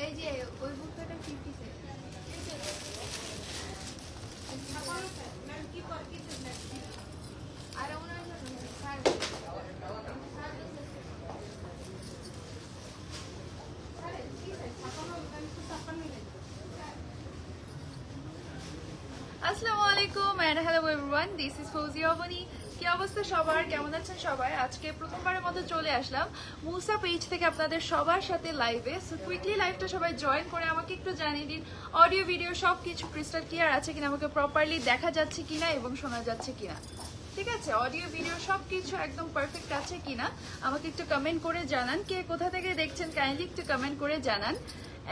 এই যে ওই বুকটা 50 সেন্ট আর ওনার আসসালামু আলাইকুম and hello everyone, this is Fauzia Boni. কি অবস্থা সবার, কেমন আছেন সবাই? আজকে প্রথমবারের মতো চলে আসলাম মুসা পেজ থেকে আপনাদের সবার সাথে লাইভে। সো কুইকলি লাইভটা সবাই জয়েন করে আমাকে একটু জানিয়ে দিন অডিও ভিডিও সব কিছু ক্রিস্টাল ক্লিয়ার আছে কিনা, আমাকে প্রপারলি দেখা যাচ্ছে কিনা এবং শোনা যাচ্ছে কিনা। ঠিক আছে, অডিও ভিডিও সব কিছু একদম পারফেক্ট আছে কিনা আমাকে একটু কমেন্ট করে জানান। কে কোথা থেকে দেখছেন কাইন্ডলি একটু কমেন্ট করে জানান।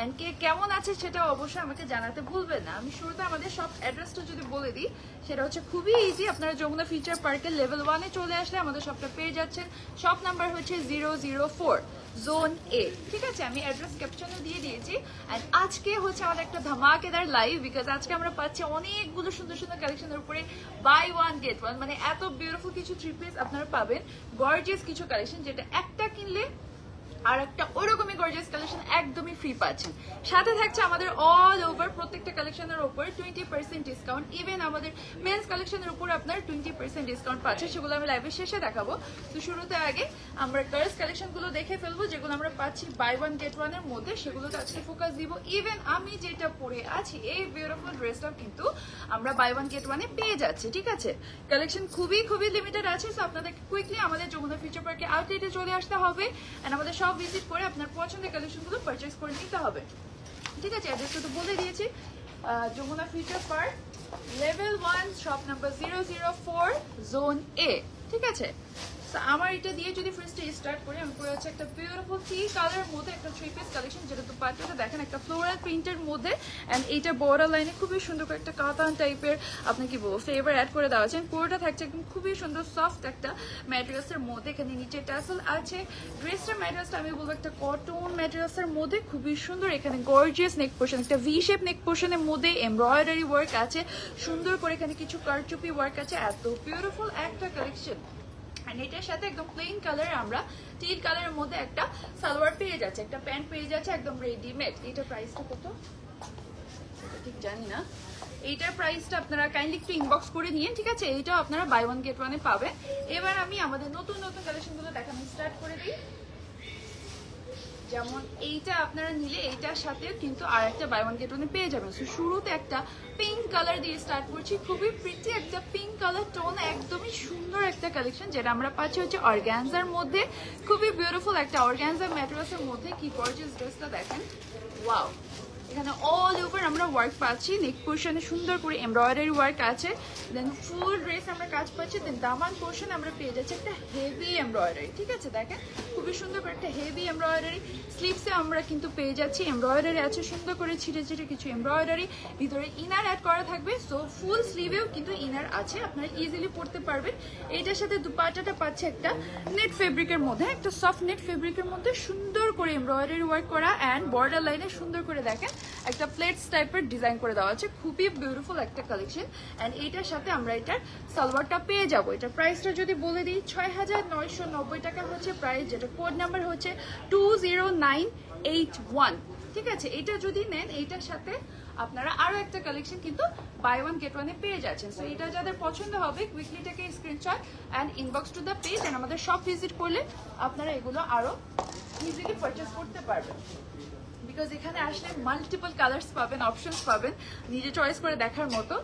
এন্ড কে কেমন আছে সেটাও অবশ্যই আমাকে জানাতে ভুলবেন না। আমি শুরুতে আমাদের সব অ্যাড্রেসটা যদি বলে দিই, সেটা হচ্ছে খুবই ইজি। আপনারা যমুনা ফিউচার পার্কের লেভেল 1-এ চলে আসলে আমাদের শপটা পেয়ে যাচ্ছেন। শপ নাম্বার হচ্ছে 004 জোন এ। ঠিক আছে, আমি অ্যাড্রেস ক্যাপশনে দিয়ে দিয়েছি। অ্যান্ড আজকে হচ্ছে আমাদের একটা ধামাকেদার লাইভ, বিকজ আজকে আমরা পাচ্ছি অনেকগুলো সুন্দর সুন্দর কালেকশনের উপরে বাই ওয়ান গেট ওয়ান। মানে এত বিউটিফুল কিছু থ্রি পিস আপনারা পাবেন, গর্জিয়াস কিছু কালেকশন, যেটা একটা কিনলে আর একটা ওইরকমই গর্জিয়াস কালেকশন একদমই ফ্রি পাচ্ছেন। সাথে থাকছে আমাদের অল ওভার প্রত্যেকটা কালেকশনের উপর 20% ডিসকাউন্ট। ইভেন আমাদের মেন্স কালেকশনের উপর আপনার 20% ডিসকাউন্ট পাচ্ছেন, সেগুলো আমি লাইভের শেষে দেখাবো। তো শুরুতে আগে আমরা গার্লস কালেকশনগুলো দেখে ফেলবো, যেগুলো আমরা পাচ্ছি বাই ওয়ান গেট ওয়ানের মধ্যে, সেগুলোতে আজকে ফোকাস দিব। ইভেন আমি যেটা পরে আছি এই বিউটিফুল ড্রেসটাও কিন্তু আমরা বাই ওয়ান গেট ওয়ানে পেয়ে যাচ্ছি। ঠিক আছে, কালেকশন খুবই খুবই লিমিটেড আছে। সো আপনাদের কুইকলি আমাদের যমুনা ফিউচার পার্কে আউটলেটে চলে আসতে হবে এন্ড আমাদের সব ভিজিট করে আপনার পছন্দের কালেকশনগুলো পারচেজ করে নিতে হবে। ঠিক আছে, অ্যাড্রেসটা তো বলে দিয়েছি, Jamuna future park level 1 shop number 004 zone A. ঠিক আছে, আমার এটা দিয়ে যদি ফার্স্টে স্টার্ট করি, আমি পরে হচ্ছে একটা বিউটিফুল টি কালারের মধ্যে একটা থ্রি পিস কালেকশন, যেটা তো পার্টটা দেখেন একটা ফ্লোরাল প্রিন্টের মধ্যে। অ্যান্ড এইটা বর্ডার লাইনে খুবই সুন্দর করে একটা কাতান টাইপের আপনি কি বলবো ফ্লেভার অ্যাড করে দেওয়া আছে। পুরোটা থাকছে একদম খুবই সুন্দর সফট একটা ম্যাটেরিয়ালসের মধ্যে। এখানে নিচে টাসেল আছে। ড্রেসটার ম্যাটেরিয়ালসটা আমি বলবো একটা কটন ম্যাটেরিয়ালসের মধ্যে, খুবই সুন্দর। এখানে গর্জিয়াস নেক পোর্শন, একটা ভি শেপ নেক পোর্শনের মধ্যে এমব্রয়ডারি ওয়ার্ক আছে সুন্দর করে, এখানে কিছু কারচুপি ওয়ার্ক আছে। এত বিউটিফুল একটা কালেকশন। আর এটার সাথে একদম প্লেন কালার আমরা টিল কালারের মধ্যে একটা সালোয়ার পেয়ে যাচ্ছে, একটা প্যান্ট পেয়ে যাচ্ছে একদম রেডিমেড। এটার প্রাইসটা কত ঠিক জানি না, এইটার প্রাইসটা আপনারা কাইন্ডলি একটু ইনবক্স করে নিন। ঠিক আছে, এইটাও আপনারা বাই ওয়ান গেট ওয়ানে পাবেন। এবার আমি আমাদের নতুন নতুন কালেকশনগুলো দেখানো স্টার্ট করে দিই। যেমন এইটা আপনারা নিলে এইটার সাথে কিন্তু আর একটা বাই ওয়ান গেট ওয়ানে পেয়ে যাবেন। শুরুতে একটা পিঙ্ক কালার দিয়ে স্টার্ট করছি, খুবই প্রিটি একটা পিঙ্ক কালার টোন, একদমই সুন্দর একটা কালেকশন, যেটা আমরা পাচ্ছি হচ্ছে অর্গানজার মধ্যে। খুবই বিউটিফুল একটা অর্গানজা ম্যাটেরিয়ালসের মধ্যে। কি গর্জিয়াস ড্রেসটা দেখেন, ওয়াও। এখানে অল ওভার আমরা ওয়ার্ক পাচ্ছি, নেক পোর্শনে সুন্দর করে এমব্রয়ডারি ওয়ার্ক আছে। দেন ফুল ড্রেস আমরা কাজ পাচ্ছি। দেন দামান পোর্শন আমরা পেয়ে যাচ্ছি একটা হেভি এমব্রয়ডারি। ঠিক আছে, দেখেন খুবই সুন্দর করে একটা হেভি এমব্রয়ডারি। স্লিভসে আমরা কিন্তু পেয়ে যাচ্ছি এমব্রয়ডারি আছে সুন্দর করে ছিটে ছিটে কিছু এমব্রয়ডারি। ভিতরে ইনার অ্যাড করা থাকবে। সো ফুল স্লিভেও কিন্তু ইনার আছে, আপনারা ইজিলি পরতে পারবেন। এইটার সাথে দুপাট্টাটা পাচ্ছে একটা নেট ফেব্রিকের মধ্যে, একটা সফট নেট ফেব্রিকের মধ্যে সুন্দর করে এমব্রয়ডারি ওয়ার্ক করা। অ্যান্ড বর্ডার লাইনে সুন্দর করে দেখেন একটা প্লেটস টাইপের ডিজাইন করে দেওয়া আছে, খুবই বিউটিফুল একটা কালেকশন। অ্যান্ড এইটার সাথে আমরা এটার সালোয়ারটা পেয়ে যাবো। এটার প্রাইসটা যদি বলে দিই 6990 টাকা হচ্ছে প্রাইস, যেটা কোড নাম্বার হচ্ছে 20981। ঠিক আছে, এটা যদি নেন এইটার সাথে আপনারা আরো একটা কালেকশন কিন্তু বাই ওয়ান গেট ওয়ানে পেয়ে যাচ্ছেন। সো এটা যাদের পছন্দ হবে quickly take screenshot and inbox to the page. And আমাদের সব ভিজিট করলে আপনারা এগুলো আরো ইজিলি পারচেস করতে পারবেন, বিকজ এখানে আসলে মাল্টিপল কালার্স পাবেন, অপশনস পাবেন নিজে চয়েস করে দেখার মতো।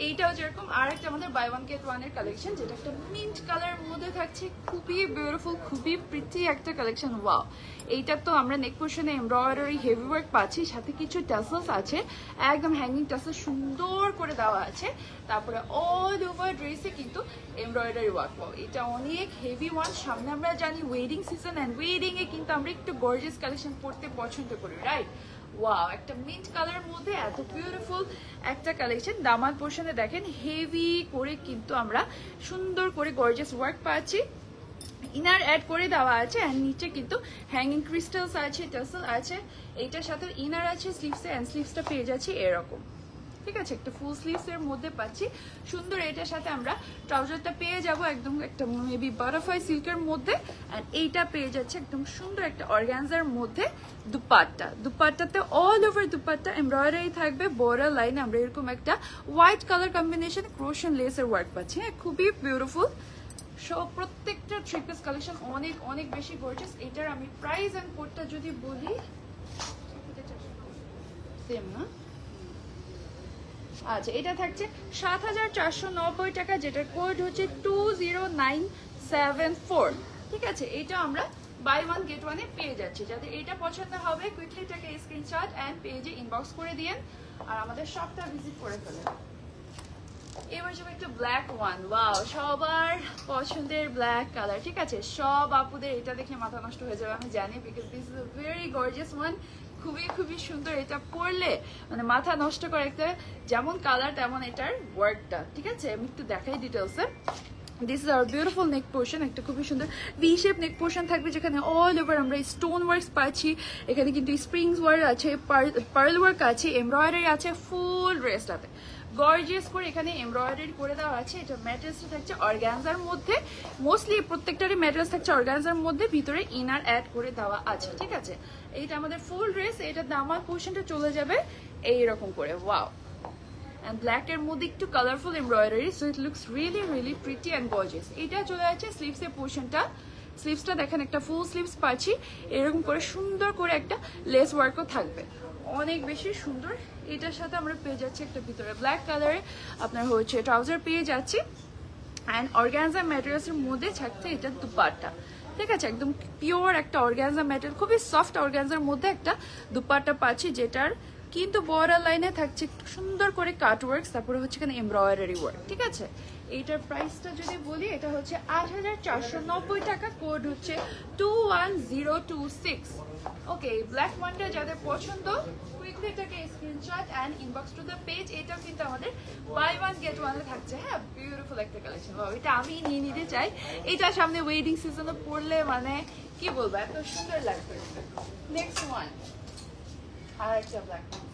এইটাও যেরকম আর একটা আমাদের বাই ওয়ান গেট ওয়ানের কালেকশন, যেটা একটা মিন্ট কালারের মধ্যে থাকছে, খুবই বিউটিফুল খুবই প্রিটি একটা কালেকশন। ওয়াও, এইটা তো আমরা নেক পোর্শনে এমব্রয়ডারি হেভি ওয়ার্ক পাচ্ছি, সাথে কিছু টাসেলস আছে, একদম হ্যাঙ্গিং টাসেল সুন্দর করে দেওয়া আছে। তারপরে অল ওভার ড্রেসে কিন্তু এমব্রয়ডারি ওয়ার্ক। এটা অনেক হেভি ওয়ান। সামনে আমরা জানি ওয়েডিং সিজন, অ্যান্ড ওয়েডিং এ কিন্তু আমরা একটু গর্জিয়াস কালেকশন পড়তে পছন্দ করি, রাইট? ওয়াও, একটা মিন্ট কালারের মধ্যে এত বিউটিফুল একটা কালেকশন। দামান পোর্শনে দেখেন হেভি করে কিন্তু আমরা সুন্দর করে গর্জিয়াস ওয়ার্ক পাচ্ছি, ইনার অ্যাড করে দেওয়া আছে। অ্যান্ড নিচে কিন্তু হ্যাঙ্গিং ক্রিস্টালস আছে, টাসেল আছে, এইটার সাথে ইনার আছে স্লিভসে। অ্যান্ড স্লিভসটা পেয়ে যাচ্ছি এরকম, ঠিক আছে, একটা ফুল স্লিভস এর মধ্যে পাচ্ছি সুন্দর। এটার সাথে আমরা ট্রাউজারটা পেয়ে যাব একদম একটা মেবি বাটারফ্লাই সিল্কের মধ্যে, এন্ড এইটা পেয়ে যাচ্ছে একদম সুন্দর একটা অর্গানজার মধ্যে দুপাট্টাতে অল ওভার দুপাট্টা এমব্রয়ডারি থাকবে, বর্ডার লাইন আমরা এরকম একটা হোয়াইট কালার কম্বিনেশন ক্রোশন লেসের ওয়ার্ক পাচ্ছি। হ্যাঁ, খুবই বিউটিফুল। সব প্রত্যেকটা থ্রি পিস কালেকশন অনেক অনেক বেশি গর্জিয়াস। এটার আমি প্রাইস এন্ড কোডটা যদি বলি, সেম না? আচ্ছা, এটা থাকছে ৭,৪৯০ টাকা, যেটার কোড হচ্ছে 20974। ঠিক আছে, এটা আমরা বাই ওয়ান গেট ওয়ানে পেয়ে যাচ্ছি। যাদের এটা পছন্দ হবে কুইকলি এটাকে স্ক্রিনশট এন্ড পেজে ইনবক্স করে দিয়েন আর আমাদের শপটা ভিজিট করে ফেলেন। এবার যাবে একটা ব্ল্যাক ওয়ান। ওয়াও, সবার পছন্দের ব্ল্যাক কালার। ঠিক আছে, সব আপুদের এটা দেখে মাথা নষ্ট হয়ে যাবে আমি জানি, because this is a very gorgeous one. খুবই খুবই সুন্দর। এটা পরলে মানে মাথা নষ্ট করে একটা, যেমন কালার তেমন এটার ওয়ার্কটা। ঠিক আছে, আমি একটু দেখাই ডিটেলসে। This is hour beautiful neck portion, একটা খুবই সুন্দর ভি শেপ নেক পোর্শন থাকবে, যেখানে অল ওভার আমরা স্টোন ওয়ার্কস পাচ্ছি। এখানে কিন্তু স্প্রিংস ওয়ার্ক আছে, পার্ল ওয়ার্ক আছে, এমব্রয়ডারি আছে ফুল ড্রেসটাতে গর্জিয়াস করে এখানে এমব্রয়ডারি করে দেওয়া আছে। এটা ম্যাটেরিয়ালসটা থাকছে অর্গানজার মধ্যে, মোস্টলি প্রত্যেকটারই ম্যাটেরিয়ালস থাকছে অর্গানজার মধ্যে, ভিতরে ইনার অ্যাড করে দেওয়া আছে। ঠিক আছে, এইটা আমাদের ফুল ড্রেস। এটা দামার পোর্শনটা চলে যাবে এইরকম করে। ওয়াও, and black এর মধ্যে একটু colourful embroidery, so it looks really really pretty and gorgeous. এটা চলে যাচ্ছে স্লিভস এর পোর্শনটা। স্লিভসটা দেখেন একটা ফুল স্লিভস পাচ্ছি, এরকম করে সুন্দর করে একটা লেস ওয়ার্কও থাকবে, অনেক বেশি সুন্দর। এটার সাথে আমরা পেয়ে যাচ্ছি একটা ভিতরে ব্ল্যাক কালারে আপনার হচ্ছে ট্রাউজার পেয়ে যাচ্ছি, অ্যান্ড অর্গানজা ম্যাটেরিয়ালসের মধ্যে থাকছে এটা দুপাট্টা। ঠিক আছে, একদম পিওর একটা অর্গানজা ম্যাটেরিয়াল, খুবই সফট অর্গানজার মধ্যে একটা দুপাট্টা পাচ্ছি, যেটার কিন্তু বর্ডার লাইনে থাকছে একটু সুন্দর করে কাট ওয়ার্ক, তারপরে হচ্ছে এখানে এমব্রয়ডারি ওয়ার্ক। ঠিক আছে, এইটার প্রাইসটা যদি বলি, এটা হচ্ছে ৮,৪৯০ টাকা, কোড হচ্ছে 21026। ওকে, ব্ল্যাক ওয়ানটা যাদের পছন্দ কুইকলি এটাকে screenshot and inbox to the page. এটাও কিন্তু আমাদের বাই ওয়ান গেট ওয়ানে থাকছে। হ্যাঁ, বিউটিফুল একটা কালেকশন। এটা আমি নিয়ে নিতে চাই। এটা সামনে ওয়েডিং সিজনে পড়লে মানে কি বলবো, এত সুন্দর লাগবে। নেক্সট ওয়ান, আর একটা ব্ল্যাক ওয়ান।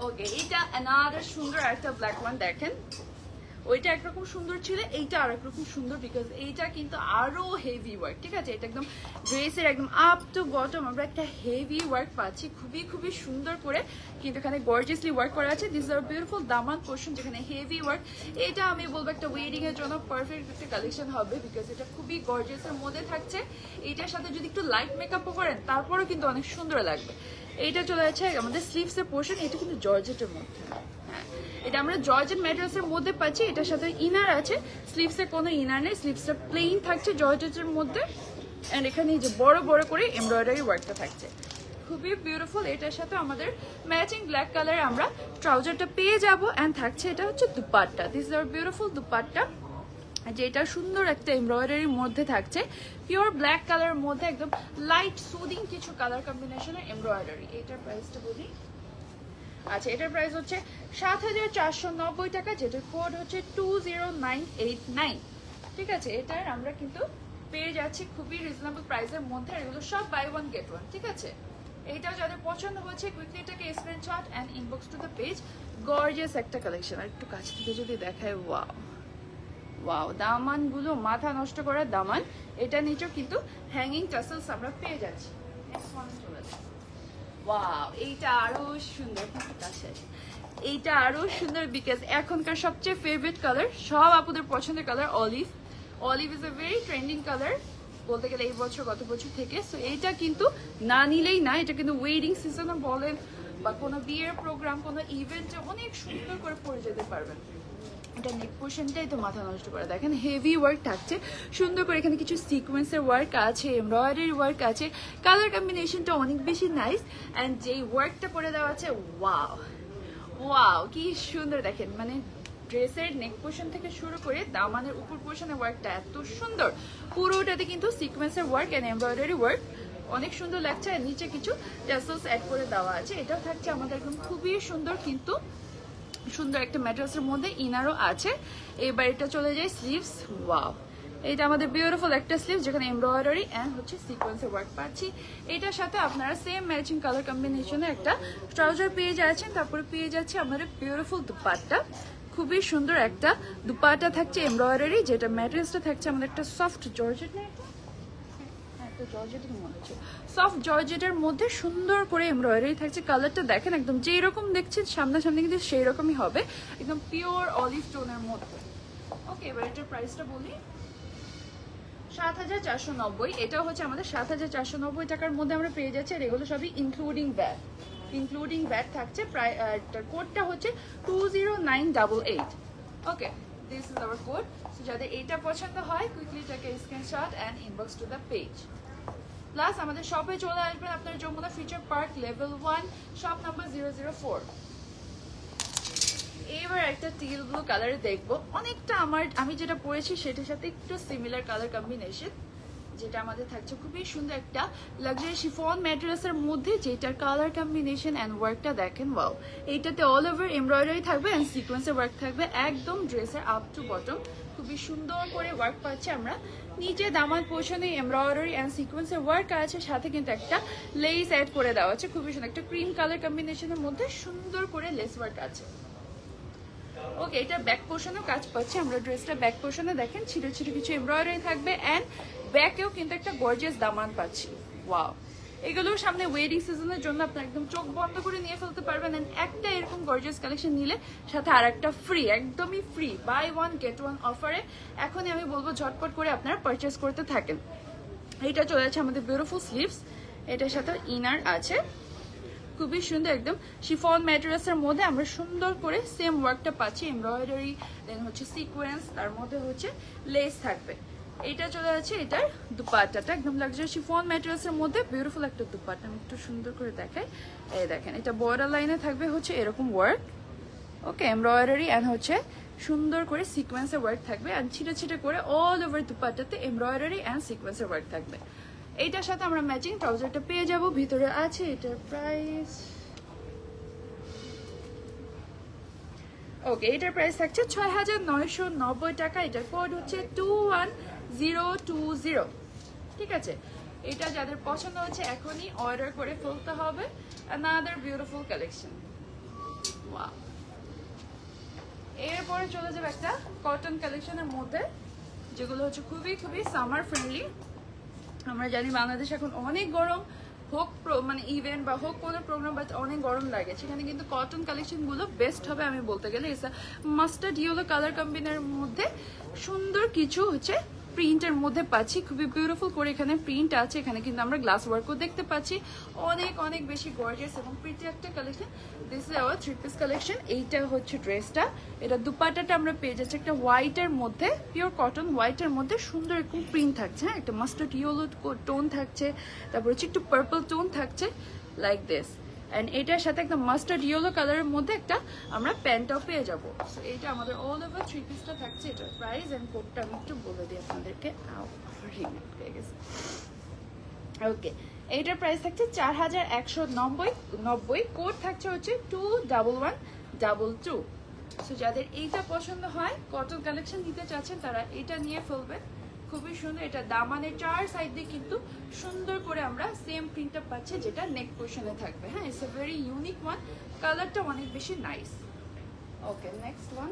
ওকে, এটা অ্যানাদার সুন্দর একটা ব্ল্যাক ওয়ান। দেখেন, ওইটা একরকম সুন্দর ছিল, এইটা আর একরকম সুন্দর, বিকজ এইটা কিন্তু আরো হেভি ওয়ার্ক। ঠিক আছে, এটা একদম ড্রেসের একদম আপ টু বটম আমরা একটা হেভি ওয়ার্ক পাচ্ছি, খুবই খুবই সুন্দর করে কিন্তু এখানে গর্জিয়াসলি ওয়ার্ক করা আছে। This R beautiful Daman portion, যেখানে হেভি ওয়ার্ক। এটা আমি বলবো একটা ওয়েডিং এর জন্য পারফেক্ট একটা কালেকশন হবে, বিকজ এটা খুবই গর্জিয়াসের মধ্যে থাকছে। এইটার সাথে যদি একটু লাইট মেকআপও করেন তারপরেও কিন্তু অনেক সুন্দর লাগবে। এইটা চলে যাচ্ছে আমাদের স্লিভস এর পোর্শন। এটা কিন্তু জর্জেটের মধ্যে, হ্যাঁ, এটা আমরা জর্জেট ম্যাটেরিয়ালসের মধ্যে পাচ্ছি। এটার সাথে ইনার আছে, স্লিভসে কোনো ইনার নেই, স্লিভসটা প্লেন থাকছে জর্জেটের মধ্যে, এন্ড এখানে যে বড় বড় করে এমব্রয়ডারি ওয়ার্কটা থাকছে, খুবই বিউটিফুল। এটার সাথে আমাদের ম্যাচিং ব্ল্যাক কালার আমরা ট্রাউজারটা পেয়ে যাব, এন্ড থাকছে এটা হচ্ছে dupatta. This is our beautiful dupatta, যেটা সুন্দর একটা এমব্রয়ডারির মধ্যে থাকছে, পিওর ব্ল্যাক কালারের মধ্যে একদম লাইট সুদিং কিছু কালার কম্বিনেশনের এমব্রয়ডারি। এটার প্রাইসটা বলি, আচ্ছা, এটার প্রাইস হচ্ছে ৭,৪৯০ টাকা, যেটার কোড হচ্ছে 20989। ঠিক আছে, এটার আমরা কিন্তু পেয়ে যাচ্ছি খুবই রিজনেবল প্রাইসের মধ্যে। এগুলো সব বাই ওয়ান গেট ওয়ান। ঠিক আছে, এইটাও যাদের পছন্দ হচ্ছে কুইকলি এটাকে screenshot and inbox to the page. Gorgeous একটা কালেকশন। আর একটু কাছ থেকে যদি দেখায়, ওয়াও ওয়াও, দামানগুলো মাথা নষ্ট করার দামান। এটা নিচেও কিন্তু হ্যাঙ্গিং টাসেলস আমরা পেয়ে যাচ্ছি। নেক্সট ওয়ান চলে যাচ্ছে। ওয়াও, এইটা আরো সুন্দর, এইটা আরো সুন্দর, বিকজ এখনকার সবচেয়ে ফেভারিট কালার, সব আপুদের পছন্দের colour olive. Olive is a very trending colour বলতে গেলে এই বছর গত বছর থেকে। সো এইটা কিন্তু না নিলেই না, এটা কিন্তু ওয়েডিং সিজনে বলেন বা কোনো বিয়ের প্রোগ্রাম, কোনো ইভেন্টে অনেক সুন্দর করে পরে যেতে পারবেন। এটা নেক পোর্শনটাই তো মাথা নষ্ট করে। দেখেন হেভি ওয়ার্ক থাকছে সুন্দর করে, এখানে কিছু সিকোয়েন্সের ওয়ার্ক আছে, এমব্রয়ডারি ওয়ার্ক আছে, কালার কম্বিনেশনটা অনেক বেশি নাইস, অ্যান্ড যেই ওয়ার্কটা করে দেওয়া আছে, ওয়াও ওয়াও কি সুন্দর। দেখেন মানে ড্রেসের নেক পোর্শন থেকে শুরু করে দামানের উপর পোর্শনের ওয়ার্কটা এত সুন্দর, পুরোটাতে কিন্তু সিকোয়েন্সের ওয়ার্ক অ্যান্ড এমব্রয়ডারি ওয়ার্ক অনেক সুন্দর লাগছে। আর নিচে কিছু টাসেলস অ্যাড করে দেওয়া আছে। এটাও থাকছে আমাদের একদম খুবই সুন্দর, কিন্তু সুন্দর একটা ম্যাটেরিয়ালসের মধ্যে ইনারও আছে। এবার এটা চলে যায় স্লিভস। ওয়াও, এটা আমাদের বিউটিফুল একটা স্লিভ যেখানে এমব্রয়ডারি এন্ড হচ্ছে সিকোয়েন্সের ওয়ার্ক পাচ্ছি। এটার সাথে আপনারা সেম ম্যাচিং কালার কম্বিনেশনে একটা ট্রাউজার পেয়ে যাচ্ছেন। তারপরে পেয়ে যাচ্ছে আমাদের বিউটিফুল দুপাট্টা, খুবই সুন্দর একটা দুপাট্টা থাকছে এমব্রয়ডারি, যেটা ম্যাটেরিয়ালসটা থাকছে আমাদের একটা সফট জর্জেট, সফট জর্জেটের মধ্যে সুন্দর করে এমব্রয়ডারি থাকছে। কালারটা দেখেন একদম যেই রকম দেখছেন সামনাসামনি কিন্তু সেই রকমই হবে, একদম পিওর অলিভ টোনের মধ্যে। ওকে, এবার এটার প্রাইসটা বলি ৭,৪৯০। এটাও হচ্ছে আমাদের ৭,৪৯০ টাকার মধ্যে আমরা পেয়ে যাচ্ছি। আর এগুলো সবই ইনক্লুডিং ব্যাট থাকছে। প্রায় কোডটা হচ্ছে 20988। Okay, this is our code. So যাদের এইটা পছন্দ হয় quickly take a screenshot and inbox to the page. Plus আমাদের শপে চলে আসবেন আপনার Jamuna future park level 1 shop number 004। এবার একটা টিল ব্লু কালারে দেখবো, অনেকটা আমি যেটা পরেছি সেটার সাথে একটু সিমিলার কালার কম্বিনেশন, যেটা আমাদের থাকছে খুবই সুন্দর একটা লাক্সারি শিফন ম্যাটেরিয়ালসের মধ্যে, যেটার কালার কম্বিনেশন এন্ড ওয়ার্কটা দেখেন ওয়াও। এইটাতে অল ওভার এমব্রয়ডারি থাকবে এন্ড সিকোয়েন্সের ওয়ার্ক থাকবে একদম ড্রেসের আপ টু বটম। খুবই সুন্দর করে ওয়ার্ক পাচ্ছি আমরা। নিচে দামান পোর্শনে এমব্রয়ডারি এন্ড সিকোয়েন্সের ওয়ার্ক আছে, সাথে কিন্তু একটা লেস অ্যাড করে দেওয়া আছে খুবই সুন্দর একটা ক্রিম কালার কম্বিনেশনের মধ্যে সুন্দর করে লেস ওয়ার্ক আছে। ওকে, এটা ব্যাক পোর্শনেও কাজ পাচ্ছি আমরা। ড্রেসটা ব্যাক পোর্শনে দেখেন ছোট ছোট কিছু এমব্রয়ডারি থাকবে এন্ড ব্যাকেও কিন্তু একটা গর্জিয়াস দামান পাচ্ছি। ওয়াও, এগুলো সামনে ওয়েডিং সিজনের জন্য আপনি একদম চোখ বন্ধ করে নিয়ে ফেলতে পারবেন। এন্ড একটা এরকম গর্জিয়াস কালেকশন নিলে সাথে আর একটা ফ্রি, একদমই free, buy one get one অফারে এখনই আমি বলবো ঝটপট করে আপনারা পারচেস করতে থাকেন। এটা চলে যাচ্ছে আমাদের বিউটিফুল স্লিভস, এটার সাথে ইনার আছে খুবই সুন্দর একদম শিফন ম্যাটেরিয়ালসের মধ্যে আমরা সুন্দর করে সেম ওয়ার্কটা পাচ্ছি, এমব্রয়ডারি দেন হচ্ছে সিকোয়েন্স, তার মধ্যে হচ্ছে লেস থাকবে। এটা চলে যাচ্ছে এটার দুপাট্টাটা, একদম লাক্সারি শিফন ম্যাটেরিয়ালসের মধ্যে বিউটিফুল একটা দুপাট্টা। আমি একটু সুন্দর করে দেখাই, এই দেখেন এটা বর্ডার লাইনে থাকবে হচ্ছে এরকম ওয়ার্ক। ওকে, এমব্রয়ডারি এন্ড হচ্ছে সুন্দর করে সিকোয়েন্সের ওয়ার্ক থাকবে এন্ড ছিটে ছিটে করে অল ওভার দুপাট্টাতে এমব্রয়ডারি এন্ড সিকোয়েন্সের ওয়ার্ক থাকবে। এইটার সাথে আমরা ম্যাচিং ট্রাউজারটা পেয়ে যাব। ভিতরে আছে এটার প্রাইস, ওকে এটার প্রাইস থাকছে ৬,৯৯০ টাকা। এটার কোড হচ্ছে 21020। ঠিক আছে, এটা যাদের পছন্দ হচ্ছে এখনই অর্ডার করে ফেলতে হবে। Another beautiful collection. ওয়াও, এরপরে চলে যাবে একটা কটন কালেকশনের মধ্যে, যেগুলো হচ্ছে খুবই খুবই সামার ফ্রেন্ডলি। আমরা জানি বাংলাদেশ এখন অনেক গরম, হোক মানে ইভেন্ট বা হোক কোনো প্রোগ্রাম, বাট অনেক গরম লাগে, সেখানে কিন্তু কটন কালেকশনগুলো বেস্ট হবে আমি বলতে গেলে। এসা মাস্টার্ড ইয়েলো কালার কম্বিনের মধ্যে সুন্দর কিছু হচ্ছে প্রিন্টের মধ্যে পাচ্ছি, খুবই বিউটিফুল করে এখানে প্রিন্ট আছে। এখানে কিন্তু আমরা গ্লাস ওয়ার্কও দেখতে পাচ্ছি, অনেক অনেক বেশি গর্জিয়াস এবং প্রিটি একটা collection. This is hour 3 piece collection. এইটা হচ্ছে ড্রেসটা, এটা দুপাট্টাটা আমরা পেয়ে যাচ্ছি একটা হোয়াইটের মধ্যে, পিওর কটন হোয়াইটের মধ্যে সুন্দর এরকম প্রিন্ট থাকছে। হ্যাঁ, একটা মাস্টার্ড ইয়েলো টোন থাকছে, তারপর হচ্ছে একটু পার্পল টোন থাকছে লাইক দিস। এন্ড এটার সাথে একটা মাস্টার্ড ইয়েলো কালারের মধ্যে একটা আমরা প্যান্টও পেয়ে যাবো। সো এটা আমাদের অল ওভার 3 পিসটা থাকছে। এটার প্রাইস এন্ড কোডটা আমি একটু বলে দিই আপনাদেরকে। ওকে, এইটার প্রাইস থাকছে ৪,১৯০। কোড থাকছে হচ্ছে 21122। সো যাদের এইটা পছন্দ হয়, কটন কালেকশন নিতে চাচ্ছেন, তারা এটা নিয়ে ফেলবেন। খুবই সুন্দর, এটা দামানের 4 সাইড দিয়ে কিন্তু সুন্দর করে আমরা সেম প্রিন্টটা পাচ্ছি, যেটা নেক পোর্শনে থাকবে। হ্যাঁ, it's a very unique one, কালারটা অনেক বেশি নাইস। ওকে, নেক্সট ওয়ান।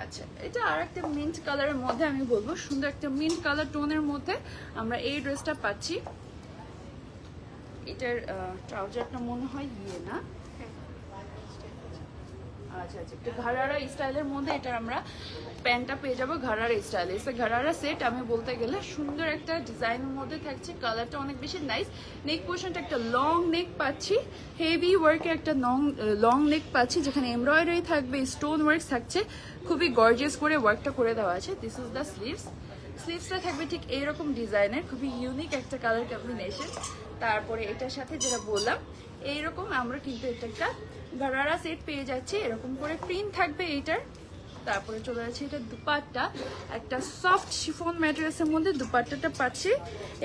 আচ্ছা, এটা আর একটা মিন্ট কালারের মধ্যে আমি বলবো, সুন্দর একটা মিন্ট কালার টোনের মধ্যে আমরা এই ড্রেসটা পাচ্ছি। এটার ট্রাউজারটা মনে হয় না, আচ্ছা আচ্ছা, একটু ঘাড়ারা স্টাইলের মধ্যে এটা আমরা প্যান্টটা পেয়ে যাবো ঘাড়ারা স্টাইলে। ঘাড়ারা সেট আমি বলতে গেলে সুন্দর একটা ডিজাইনের মধ্যে থাকছে, কালারটা অনেক বেশি নাইস। নেক পোর্শনটা একটা লং নেক পাচ্ছি, হেভি ওয়ার্কে একটা লং নেক পাচ্ছি, যেখানে এমব্রয়ডারি থাকবে, স্টোন ওয়ার্ক থাকছে, খুবই গর্জিয়াস করে ওয়ার্কটা করে দেওয়া আছে। This is the sleeves. স্লিভসটা থাকবে ঠিক এইরকম ডিজাইনের, খুবই ইউনিক একটা কালার কম্বিনেশন। তারপরে এটার সাথে যেটা বললাম এইরকম আমরা কিন্তু এটা একটা গারারা সেট পেয়ে যাচ্ছি, এরকম করে প্রিন্ট থাকবে এইটার। তারপরে চলে যাচ্ছে এটা দুপাট্টা, একটা সফট শিফন ম্যাটেরিয়ালসের মধ্যে দুপাট্টাটা পাচ্ছি।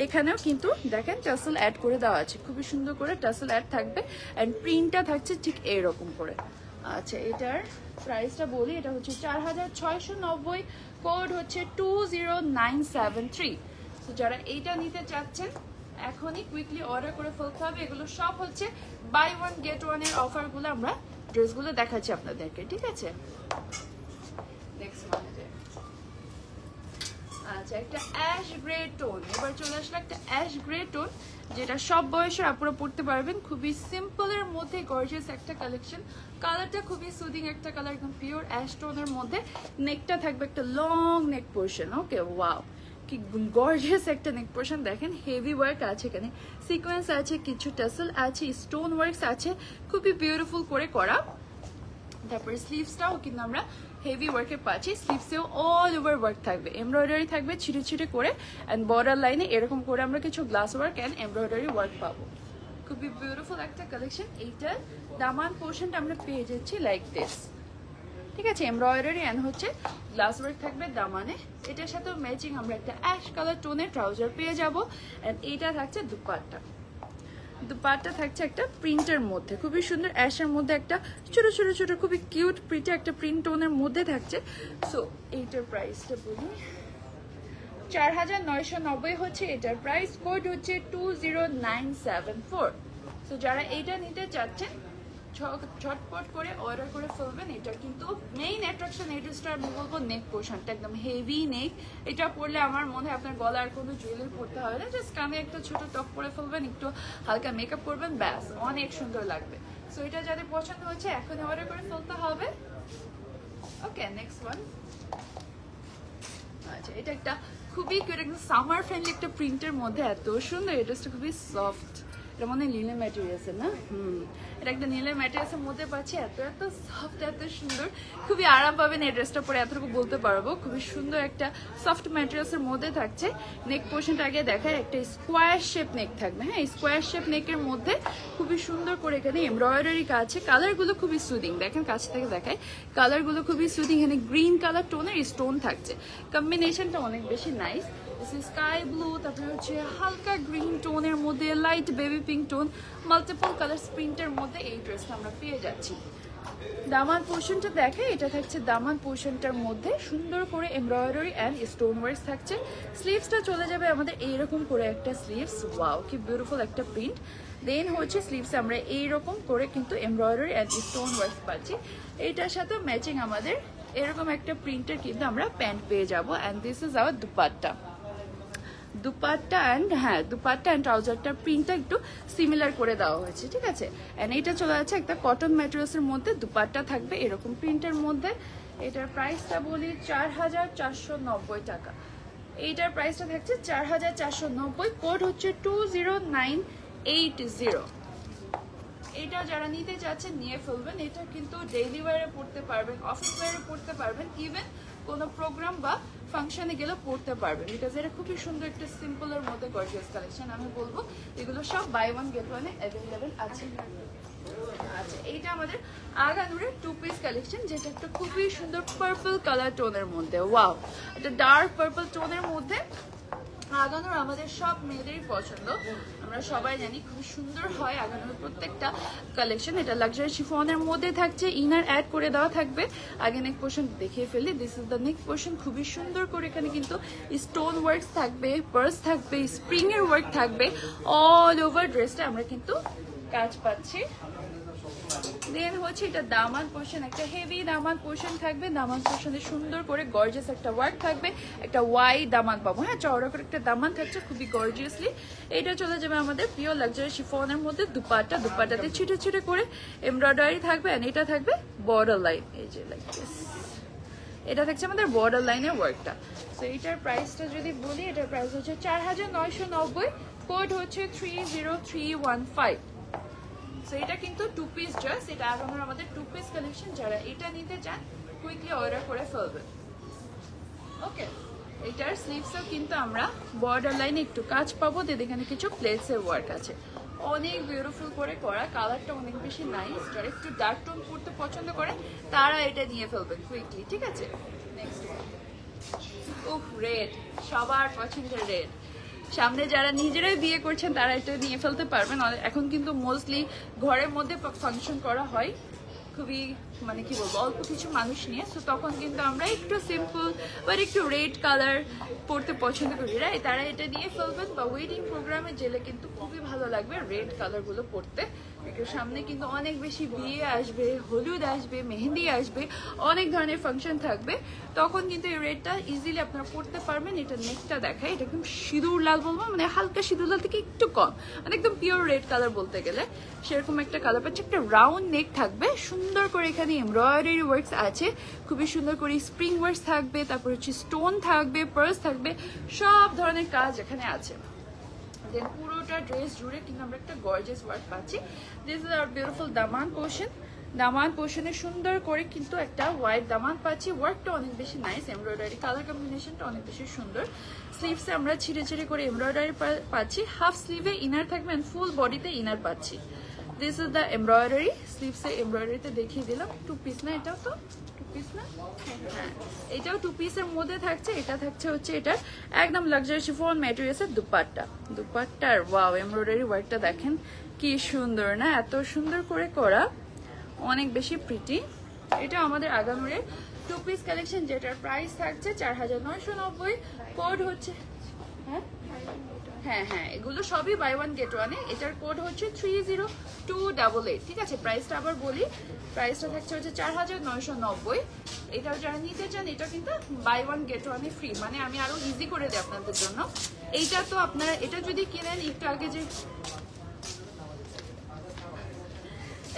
এখানেও কিন্তু দেখেন টাসেল অ্যাড করে দেওয়া আছে, খুবই সুন্দর করে টাসেল অ্যাড থাকবে এন্ড প্রিন্টটা থাকছে ঠিক এইরকম করে। আচ্ছা এটার প্রাইসটা বলি, এটা হচ্ছে 4690, কোড হচ্ছে 20973। তো যারা এইটা নিতে চাচ্ছেন এখনই কুইকলি অর্ডার করে ফেলতে হবে। এগুলো সব হচ্ছে বাই ওয়ান গেট ওয়ান এর অফারগুলো আমরা ড্রেসগুলো দেখাচ্ছি আপনাদেরকে, ঠিক আছে। নেক্সট আচ্ছা একটা অ্যাশ গ্রে টোন, এবার চলে আসলে একটা অ্যাশ গ্রে টোন, যেটা সব বয়সের আপনারা পড়তে পারবেন। খুবই সিম্পলের মধ্যে গর্জিয়াস একটা কালেকশন, কালারটা খুবই সুদিং একটা কালার, একদম পিওর অ্যাশ টোনের মধ্যে। নেকটা থাকবে একটা লং নেক পোর্শন, ওকে ওয়াও কি গর্জিয়াস একটা নেক পোর্শন, দেখেন হেভি ওয়ার্ক আছে এখানে, সিকোয়েন্স আছে, কিছু টাসেল আছে, স্টোন ওয়ার্কস আছে, খুবই বিউটিফুল করে করা। তারপরে স্লিভসটাও কিন্তু আমরা হেভি ওয়ার্কে পাচ্ছি, স্লিভসেও অল ওভার ওয়ার্ক থাকবে, এমব্রয়ডারি থাকবে ছিটে ছিটে করে, অ্যান্ড বর্ডার লাইনে এরকম করে আমরা কিছু glass work and embroidery work পাবো। খুবই বিউটিফুল একটা কালেকশন। এইটার দামান পোর্শনটা আমরা পেয়ে যাচ্ছি লাইক দিস, ঠিক আছে, এমব্রয়ডারি অ্যান্ড হচ্ছে গ্লাস ওয়ার্ক থাকবে দামানে। এটার সাথেও ম্যাচিং আমরা একটা অ্যাশ কালার টোনের ট্রাউজার পেয়ে যাবো, অ্যান্ড এইটা থাকছে দুপাট্টা। দুপাট্টা থাকছে একটা প্রিন্টের মধ্যে, খুবই সুন্দর অ্যাশের মধ্যে একটা ছোট ছোট ছোট খুবই কিউট প্রিন্টে একটা প্রিন্ট টোনের মধ্যে থাকছে। সো এইটার প্রাইসটা বলি 4990 হচ্ছে এটার প্রাইস, কোড হচ্ছে 20974। সো যারা এইটা নিতে চাচ্ছেন ঝটপট করে অর্ডার করে ফেলবেন। এটা কিন্তু মেইন অ্যাট্রাকশন এই ড্রেসটা আমি বলবো নেক পোর্শনটা একদম হেভি নেক। এটা পরলে আমার মনে হয় আপনার গলার কোনো জুয়েলারি পরতে হবে না, জাস্ট কানে একটা ছোট টপ পরে ফেলবেন, একটু হালকা মেকআপ করবেন, ব্যাস অনেক সুন্দর লাগবে। সো এটা যাদের পছন্দ হচ্ছে এখন অর্ডার করে ফেলতে হবে। Okay next one. আচ্ছা এটা একটা খুবই একদম সামার ফ্রেন্ডলি একটা প্রিন্টের মধ্যে, এত সুন্দর এই ড্রেসটা, খুবই সফট, এটা মনে হয় লিলেন ম্যাটেরিয়ালসের না, এটা একটা লিলেন ম্যাটেরিয়ালসের মধ্যে পাচ্ছি, এত এত সফট এত সুন্দর, খুবই আরাম পাবেন এই ড্রেসটা পরে, এতটুকু বলতে পারবো। খুবই সুন্দর একটা সফট ম্যাটেরিয়ালসের মধ্যে থাকছে। নেক পোর্শনটা আগে দেখায়, একটা স্কোয়ার শেপ নেক থাকবে, হ্যাঁ স্কোয়ার শেপ নেকের মধ্যে খুবই সুন্দর করে এখানে এমব্রয়ডারি কাজ আছে, কালারগুলো খুবই সুদিং, দেখেন কাছ থেকে দেখায়, কালারগুলো খুবই সুদিং। এখানে গ্রিন কালার টোনের স্টোন থাকছে, কম্বিনেশনটা অনেক বেশি নাইস। স্কাই ব্লু, তারপরে হচ্ছে হালকা গ্রিন টোনের মধ্যে light baby pink tone, multiple colour প্রিন্টের মধ্যে এই ড্রেসটা আমরা পেয়ে যাচ্ছি। দামান পোর্শনটা দেখে, এটা থাকছে দামান পোর্শনটার মধ্যে সুন্দর করে এমব্রয়ডারি অ্যান্ড স্টোন ওয়ার্কস থাকছে। স্লিভসটা চলে যাবে আমাদের এইরকম করে একটা স্লিভস, ওয়াও কি বিউটিফুল একটা প্রিন্ট। দেন হচ্ছে স্লিভস আমরা এইরকম করে কিন্তু এমব্রয়ডারি অ্যান্ড স্টোন ওয়ার্কস পাচ্ছি। এইটার সাথে ম্যাচিং আমাদের এরকম একটা প্রিন্টের কিন্তু আমরা প্যান্ট পেয়ে যাবো, and this is hour dupatta. Dupatta and হ্যাঁ দুপাট্টা অ্যান্ড ট্রাউজারটার প্রিন্টটা একটু সিমিলার করে দেওয়া হয়েছে, ঠিক আছে। অ্যান্ড এটা চলে যাচ্ছে একটা কটন ম্যাটেরিয়ালসের মধ্যে, দুপাট্টা থাকবে এরকম প্রিন্টের মধ্যে। এটার প্রাইসটা বলি 4490 টাকা। এইটার প্রাইসটা থাকছে 4490, কোড হচ্ছে 20980। এটা যারা নিতে চাচ্ছেন নিয়ে ফেলবেন। এটা কিন্তু ডেইলি ওয়্যারে পড়তে পারবেন, অফিস ওয়্যারে পড়তে পারবেন, ইভেন কোনো প্রোগ্রাম বা ফাংশনে গেলে পড়তে পারবেন, বিকজ এটা খুবই সুন্দর একটা সিম্পলের মধ্যে গর্জিয়াস কালেকশন। আমি বলবো এগুলো সব বাই ওয়ান গেট ওয়ানে অ্যাভেলেবেল আছে। আচ্ছা এইটা আমাদের আগানুরের টু পিস কালেকশন, যেটা একটা খুবই সুন্দর পার্পল কালার টোনের মধ্যে, ওয়াও একটা ডার্ক পার্পল টোনের মধ্যে। আগানোর আমাদের সব মেয়েদেরই পছন্দ, আমরা সবাই জানি খুব সুন্দর হয় আগানোর প্রত্যেকটা কালেকশন। এটা লাক্সারি শিফনের মধ্যে থাকছে, ইনার অ্যাড করে দেওয়া থাকবে। আগে নেক পোর্শন দেখিয়ে ফেলি, this is the neck portion, খুবই সুন্দর করে এখানে কিন্তু স্টোন ওয়ার্কস থাকবে, পার্স থাকবে, স্প্রিং এর ওয়ার্ক থাকবে, অল ওভার ড্রেসটা আমরা কিন্তু কাজ পাচ্ছি। দেন হচ্ছে এটা দামান পোর্শন, একটা হেভি দামান পোর্শন থাকবে, দামান পোর্শনে সুন্দর করে গর্জিয়াস একটা ওয়ার্ক থাকবে, একটা ওয়াই দামান পাবো, হ্যাঁ চওড়া করে একটা দামান থাকছে খুবই গর্জিয়াসলি। এটা চলে যাবে আমাদের পিওর লাক্সারি শিফনের মধ্যে। দুপাট্টা, দুপাট্টাতে ছিটে ছিটে করে এমব্রয়ডারি থাকবে, আর এটা থাকবে বর্ডার লাইন, এই যে লাইক দিস, এটা থাকছে আমাদের বর্ডার লাইনের ওয়ার্কটা। তো এইটার প্রাইসটা যদি বলি, এটার প্রাইস হচ্ছে 4990, কোড হচ্ছে 30315। সো এটা কিন্তু টু পিস ড্রেস, এটা আগানোর আমাদের টু পিস কালেকশন। যারা এটা নিতে চান কুইকলি অর্ডার করে ফেলবেন। ওকে এটার স্লিভসও কিন্তু আমরা বর্ডার লাইনে একটু কাজ পাবো, এখানে কিছু প্লেটসের ওয়ার্ক আছে, অনেক বিউটিফুল করে করা, কালারটা অনেক বেশি নাইস। যারা একটু ডার্ক টোন পড়তে পছন্দ করে তারা এটা নিয়ে ফেলবেন কুইকলি, ঠিক আছে। নেক্সট উফ রেড, সবার পছন্দের রেড। সামনে যারা নিজেরাই বিয়ে করছেন তারা এটা নিয়ে ফেলতে পারবেন। এখন কিন্তু মোস্টলি ঘরের মধ্যে ফাংশন করা হয়, খুবই মানে কি বলবো অল্প কিছু মানুষ নিয়ে, সো তখন কিন্তু আমরা একটু সিম্পল বাট একটু রেড কালার পরতে পছন্দ করি, রাইট? তারা এটা দিয়ে ফেলবেন বা ওয়েডিং প্রোগ্রামে গেলে কিন্তু খুবই ভালো লাগবে রেড কালারগুলো পরতে। সামনে কিন্তু অনেক বেশি বিয়ে আসবে, হলুদ আসবে, মেহেন্দি আসবে, অনেক ধরনের ফাংশন থাকবে, তখন কিন্তু এই রেডটা ইজিলি আপনারা পরতে পারবেন। এটা নেকটা দেখায়, এটা একদম সিঁদুর লাল বলবো, মানে হালকা সিঁদুর লাল থেকে একটু কম, মানে একদম পিওর রেড কালার বলতে গেলে সেরকম একটা কালার পাচ্ছে। একটা রাউন্ড নেক থাকবে, সুন্দর করে এখানে এমব্রয়ডারি ওয়ার্কস আছে, খুবই সুন্দর করে স্প্রিং ওয়ার্কস থাকবে, তারপর হচ্ছে স্টোন থাকবে, পার্লস থাকবে, সব ধরনের কাজ এখানে আছে। দেন পুরোটা ড্রেস জুড়ে কিন্তু আমরা একটা গর্জিয়াস ওয়ার্ক পাচ্ছি। This is hour beautiful Daman portion. দামান পোর্শনে সুন্দর করে কিন্তু একটা হোয়াইট দামান পাচ্ছি, ওয়ার্কটা অনেক বেশি নাইস, এমব্রয়ডারি কালার কম্বিনেশনটা অনেক বেশি সুন্দর। স্লিভসে আমরা ছিঁড়ে ছিঁড়ে করে এমব্রয়ডারি পাচ্ছি, হাফ স্লিভে ইনার থাকবে অ্যান্ড ফুল বডিতে ইনার পাচ্ছি। দিস ইজ দ্য এমব্রয়ডারি, স্লিভসে এমব্রয়ডারিতে দেখিয়ে দিলাম। 2 পিস না এটাও? তো 2 পিস না? হ্যাঁ, এটাও 2 পিসের মধ্যে থাকছে। এটা থাকছে হচ্ছে এটা একদম লাক্সারি শিফন ম্যাটেরিয়ালসের দুপাট্টা। দুপাট্টার ওয়াও এমব্রয়ডারি ওয়ার্কটা দেখেন কি সুন্দর না, এত সুন্দর করে করা, অনেক বেশি প্রিটি। এটা আমাদের আগামীর 2 পিস কালেকশন, যেটার প্রাইস থাকছে 4990। কোড হচ্ছে হ্যাঁ হ্যাঁ, এগুলো সবই বাই ওয়ান গেট ওয়ানে। এটার কোড হচ্ছে 30288। ঠিক আছে, প্রাইসটা আবার বলি, প্রাইসটা থাকছে হচ্ছে 4990। এটা যারা নিতে চান এটা কিন্তু বাই ওয়ান গেট ওয়ানে ফ্রি, মানে আমি আরো ইজি করে দিই আপনাদের জন্য। এইটা তো আপনারা এটা যদি কিনেন একটু আগে যে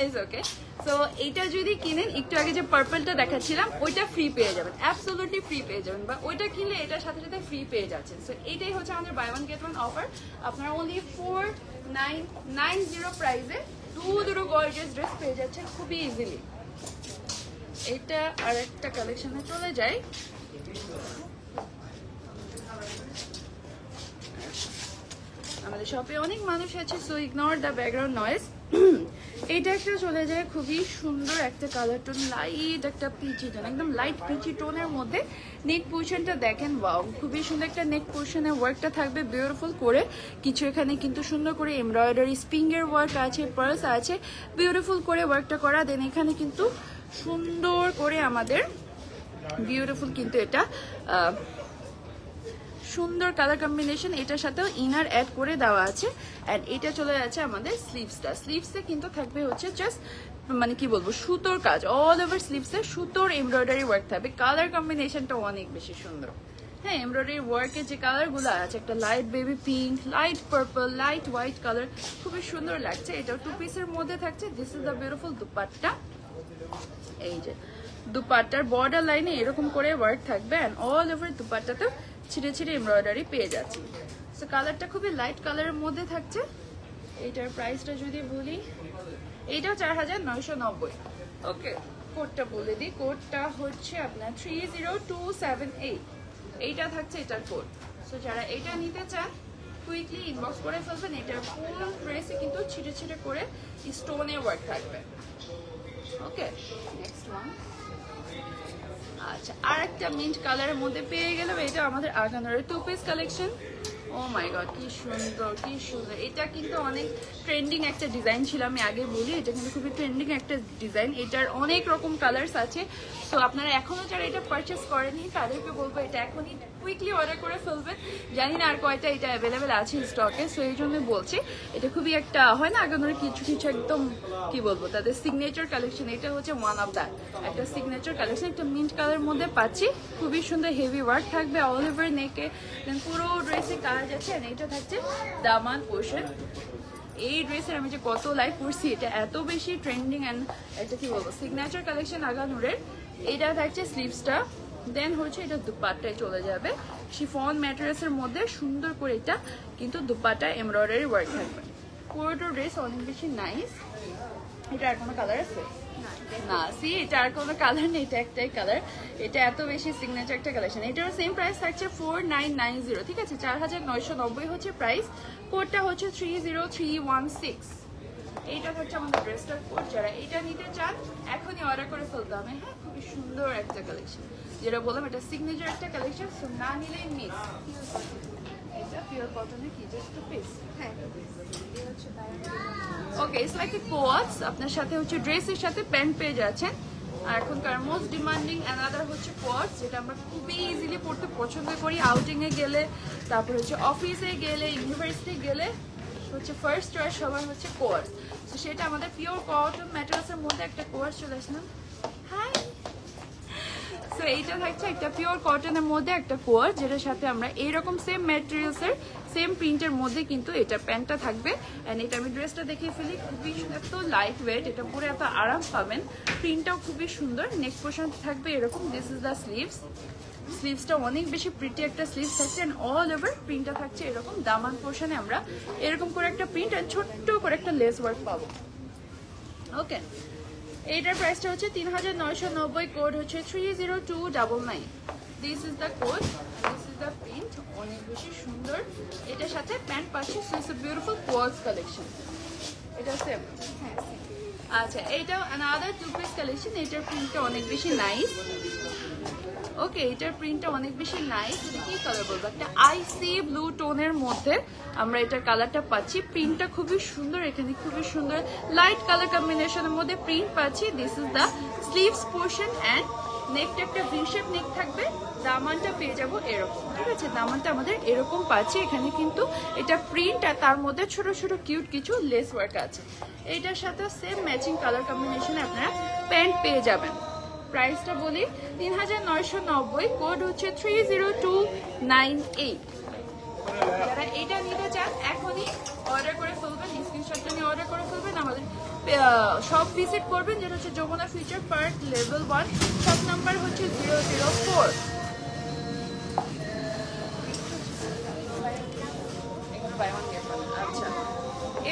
ইজ ওকে, সো এইটা যদি কিনেন একটু আগে যে পার্পলটা দেখাচ্ছিলাম ওইটা ফ্রি পেয়ে যাবেন, অ্যাবসলিউটলি ফ্রি পেয়ে যাবেন, বা ওইটা কিনলে এটার সাথে সাথে ফ্রি পেয়ে যাচ্ছেন। সো এইটাই হচ্ছে আমাদের buy one get one offer. আপনারা অনলি 4990 প্রাইসে দুটো গর্জিয়াস ড্রেস পেয়ে যাচ্ছেন খুবই ইজিলি। এটা আর একটা কালেকশনে চলে যায়। আমাদের শপে অনেক মানুষ আছে, so ignore the background noise. এইটা একটা চলে যায় খুবই সুন্দর একটা কালার টোন, লাইট একটা পিচি টোন, একদম লাইট পিচি টোনের মধ্যে। নেক পোর্শনটা দেখেন, ওয়াও খুবই সুন্দর একটা নেক পোর্শনের ওয়ার্কটা থাকবে বিউটিফুল করে কিছু, এখানে কিন্তু সুন্দর করে এমব্রয়ডারি স্প্রিংয়ের ওয়ার্ক আছে, পার্লস আছে, বিউটিফুল করে ওয়ার্কটা করা। দেন এখানে কিন্তু সুন্দর করে আমাদের বিউটিফুল কিন্তু এটা সুন্দর কালার কম্বিনেশন, এটার সাথেও ইনার অ্যাড করে দেওয়া আছে। অ্যান্ড এটা চলে যাচ্ছে আমাদের স্লিভসটা। স্লিভসে কিন্তু থাকবে হচ্ছে জাস্ট মানে কি বলবো সুতোর কাজ, অল ওভার স্লিভসে সুতোর এমব্রয়ডারি ওয়ার্ক থাকবে। কালার কম্বিনেশনটা অনেক বেশি সুন্দর। হ্যাঁ, এমব্রয়ডারি ওয়ার্কের যে কালারগুলো আছে, একটা light baby pink, light purple, light white colour, খুবই সুন্দর লাগছে। এটাও 2 পিসের মধ্যে থাকছে। This is the beautiful dupatta. এই যে দুপাট্টার বর্ডার লাইনে এরকম করে ওয়ার্ক থাকবে অ্যান্ড অল ওভার দুপাট্টাতে ছিঁড়ে ছিঁড়ে এমব্রয়ডারি পেয়ে যাচ্ছি। সো কালারটা খুবই লাইট কালারের মধ্যে থাকছে। এইটার প্রাইসটা যদি বলি, এইটাও 4990। ওকে, কোডটা বলে দিই, কোডটা হচ্ছে আপনার 30278। এইটা থাকছে এটার কোড। সো যারা এটা নিতে চান কুইকলি ইনবক্স করে ফেলবেন। এটার ফুল ড্রেসে কিন্তু ছিটে ছিটে করে স্টোনে ওয়ার্ক থাকবে। ওকে, নেক্সট ওয়ান। আচ্ছা, আর একটা মিন্ট কালারের মধ্যে পেয়ে গেলাম। এটা আমাদের আগানোরের 2 পিস কালেকশন। ও মাই গড, কি সুন্দর কি সুন্দর। এটা কিন্তু অনেক ট্রেন্ডিং একটা ডিজাইন ছিল, আমি আগে বলি এটা কিন্তু খুবই ট্রেন্ডিং একটা ডিজাইন। এটার অনেক রকম কালার্স আছে। সো আপনারা এখনো যারা এটা পারচেস করেনি তাদেরকে বলবো এটা এখনই কুইকলি অর্ডার করে ফেলবেন। জানি না আর কয়টা এটা অ্যাভেলেবেল আছে স্টকে, সো এই জন্য বলছি। এটা খুবই একটা হয় না আগানোর কিছু কিছু একদম কি বলবো তাদের সিগনেচার কালেকশন। এটা হচ্ছে ওয়ান অফ দ্যাট, একটা সিগনেচার কালেকশন। একটা মিন্ট কালারের মধ্যে পাচ্ছি, খুবই সুন্দর হেভি ওয়ার্ক থাকবে অল ওভার নেকে, দেন পুরো ড্রেসে কাজ আছে। এটা থাকছে দামান পোর্শন। এই ড্রেসের আমি যে কত লাইক করছি, এটা এত বেশি ট্রেন্ডিং অ্যান্ড এটা কি বলবো সিগনেচার কালেকশন আগানুরের। এটা থাকছে স্লিভসটা, দেন হচ্ছে এটা দুপাট্টায় চলে যাবে শিফন ম্যাটেরিয়ালসের মধ্যে সুন্দর করে। এটা কিন্তু দুপাট্টায় এমব্রয়ডারি ওয়ার্ক থাকবে। পুরোটা ড্রেস অনেক বেশি নাইস। এটা আর কোনো কালার আছে না, সি এটা আর কোনো কালার নেই, এটা একটাই কালার। এটা এত বেশি সিগনেচার একটা কালেকশন। এটারও সেম প্রাইস থাকছে 4990। ঠিক আছে, 4990 হচ্ছে প্রাইস। কোডটা হচ্ছে 30316। এইটা হচ্ছে আমাদের ড্রেসটার কোড। যারা এটা নিতে চান এখনই অর্ডার করে ফেলতে হবে। হ্যাঁ, খুবই সুন্দর একটা কালেকশন, যেটা বললাম এটা সিগনেচার একটা কালেকশন, সো না নিলেই মিস। এটা পিওর কটনের কি জাস্ট টু পিস। হ্যাঁ এই হচ্ছে ওকে, ইটস লাইক এ কোয়াটস। আপনার সাথে হচ্ছে ড্রেসের সাথে প্যান্ট পেয়ে যাচ্ছেন। আর এখনকার মোস্ট ডিমান্ডিং অ্যানাদার হচ্ছে কোয়াটস, যেটা আমরা খুবই ইজিলি পড়তে পছন্দ করি আউটিংয়ে গেলে, তারপর হচ্ছে অফিসে গেলে, ইউনিভার্সিটি গেলে হচ্ছে ফার্স্ট চয়েস সবার হচ্ছে কোয়াটস। তো সেটা আমাদের পিওর কটন ম্যাটেরিয়ালসের মধ্যে একটা কোয়াটস চলে আসলাম। হাই, সো এইটা থাকছে একটা পিওর কটনের মধ্যে একটা কোয়ার, যেটার সাথে আমরা এইরকম সেম ম্যাটেরিয়ালসের সেম প্রিন্টের মধ্যে কিন্তু এটা প্যান্টটা থাকবে। অ্যান্ড এটা আমি ড্রেসটা দেখিয়ে ফেলি, খুবই এত লাইট ওয়েট, এটা পরে এত আরাম পাবেন। প্রিন্টটাও খুবই সুন্দর। নেক্সট পোর্শন থাকবে এরকম, দিস ইজ দ্য স্লিভস। স্লিভসটা অনেক বেশি প্রিটি একটা স্লিভস থাকছে অ্যান্ড অল ওভার প্রিন্টটা থাকছে এরকম। দামান পোর্শনে আমরা এরকম করে একটা প্রিন্ট অ্যান্ড ছোট্ট করে একটা লেস ওয়ার্ক পাবো। ওকে, এইটার প্রাইসটা হচ্ছে 3990, কোড হচ্ছে 30299। This is the code, this is the print, অনেক বেশি সুন্দর। এটার সাথে প্যান্ট পাচ্ছি, so it's a beautiful কোয়ালস collection. এটা সেম, হ্যাঁ আচ্ছা এইটাও অ্যানাদার টু পিস কালেকশন। এটার প্রিন্টটা অনেক বেশি নাইস। ওকে, এটার প্রিন্টটা অনেক বেশি নাইস। এটা কি কালার বলবো, একটা আইসি ব্লু টোনের মধ্যে আমরা এটার কালারটা পাচ্ছি। প্রিন্টটা খুবই সুন্দর, এখানে খুবই সুন্দর লাইট কালার কম্বিনেশনের মধ্যে প্রিন্ট পাচ্ছি। This is the sleeves portion and নেকটা একটা ভি শেপ নেক থাকবে। দামানটা পেয়ে যাবো এরকম, ঠিক আছে? দামানটা আমাদের এরকম পাচ্ছি। এখানে কিন্তু এটা প্রিন্ট আর তার মধ্যে ছোট ছোট কিউট কিছু লেস ওয়ার্ক আছে। এইটার সাথে সেম ম্যাচিং কালার কম্বিনেশনে আপনারা প্যান্ট পেয়ে যাবেন। প্রাইসটা বলি 3990, কোড হচ্ছে 30298। যারা এটা নিতে চান এখনই অর্ডার করে ফেলবেন, স্ক্রিনশটটা নিয়ে অর্ডার করে ফেলবেন। আমাদের শপ ভিজিট করবেন, যেটা হচ্ছে Jamuna future park level 1, shop number হচ্ছে 004। আচ্ছা,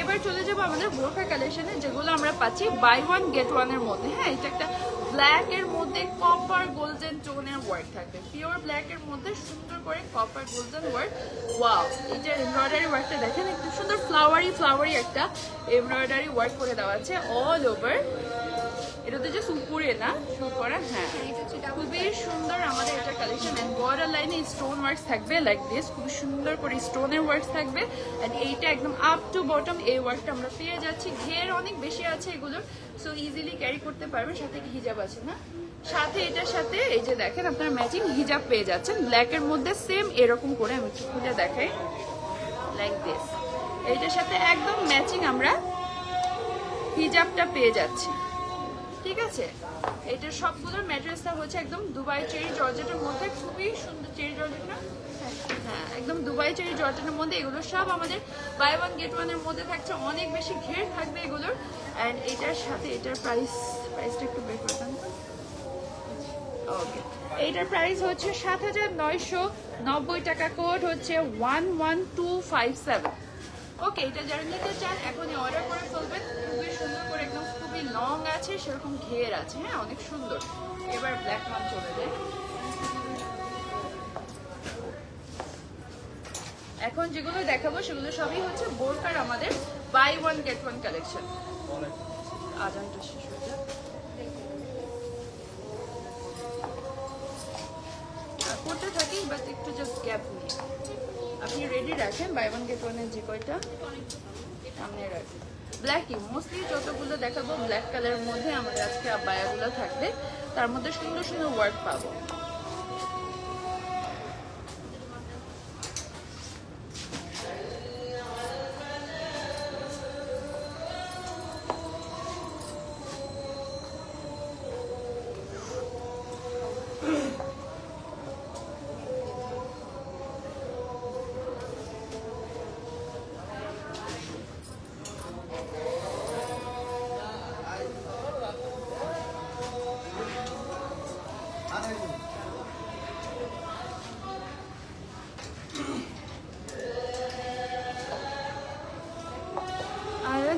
এবার চলে যাবো আমাদের বোরকা কালেকশনে, যেগুলো আমরা পাচ্ছি বাই ওয়ান গেট ওয়ানের মধ্যে। হ্যাঁ, এটা একটা ব্ল্যাক এর মধ্যে কপার গোল্ডেন টোনের ওয়ার্ক থাকবে, পিওর ব্ল্যাক এর মধ্যে সুন্দর করে কপার গোল্ডেন ওয়ার্ক। ওয়াও, এটা এমব্রয়ডারি ওয়ার্কটা দেখেন, একটু সুন্দর ফ্লাওয়ারি একটা এমব্রয়ডারি ওয়ার্ক করে দেওয়া আছে অল ওভার। এটা তো জাস্ট উপরে না শো করা। হ্যাঁ, খুবই সুন্দর আমাদের এটা কালেকশন। এন্ড বর্ডার লাইনে স্টোন ওয়ার্কস থাকবে লাইক দিস, খুব সুন্দর করে স্টোনের ওয়ার্কস থাকবে। এন্ড এইটা একদম আপ টু বটম এই ওয়ার্কটা আমরা পেয়ে যাচ্ছি। ঘের অনেক বেশি আছে এগুলোর, সো ইজিলি ক্যারি করতে পারবেন। সাথে কি হিজাব আছে না, সাথে এটার সাথে এই যে দেখেন আপনারা ম্যাচিং হিজাব পেয়ে যাচ্ছেন ব্ল্যাক এর মধ্যে সেম এরকম করে। আমি একটু খুলে দেখাই, লাইক দিস। এইটার সাথে একদম ম্যাচিং আমরা হিজাবটা পেয়ে যাচ্ছি, ঠিক আছে? এটার সবগুলোর ম্যাটেরিয়ালসটা হচ্ছে একদম দুবাই চেরি জর্জেটের মধ্যে, খুবই সুন্দর। চেরি জর্জেট না? হ্যাঁ, একদম দুবাই চেরি জর্জেটের মধ্যে। এগুলো সব আমাদের বাই ওয়ান গেট ওয়ানের মধ্যে থাকছে, অনেক বেশি ঘের থাকবে এগুলোর। অ্যান্ড এটার সাথে এটার প্রাইসটা একটু বের করে দেন। ওকে, এইটার প্রাইস হচ্ছে 7990 টাকা, কোড হচ্ছে 11257। ওকে, এটা যারা নিতে চান এখনই অর্ডার করে ফেলবেন। খুবই সুন্দর করে একদম খুবই লং আছে, সেরকম ঘের আছে। হ্যাঁ, অনেক সুন্দর। এবার ব্ল্যাক মান চলে যায়। এখন যেগুলো দেখাবো সেগুলো সবই হচ্ছে বোরকার আমাদের buy one get one collection. আজানটা শেষ হয়ে যায়, করতে থাকি বাট একটু জাস্ট গ্যাপ নিয়ে আপনি রেডি রাখেন। বাই ওয়ান গেট ওয়ানের যে কয়টা সামনে রাখেন। ব্ল্যাকই মোস্টলি যতগুলো দেখাবো ব্ল্যাক কালারের মধ্যে আমাদের আজকে আবায়াগুলো থাকবে, তার মধ্যে সুন্দর সুন্দর ওয়ার্ক পাবো।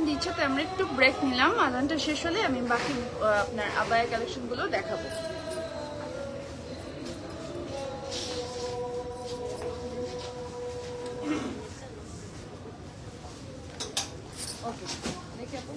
দিচ্ছে, তো আমরা একটু ব্রেক নিলাম। আজানটা শেষ হলে আমি বাকি আপনার আবায়া কালেকশনগুলো দেখাবো। ওকে, দেখি আপু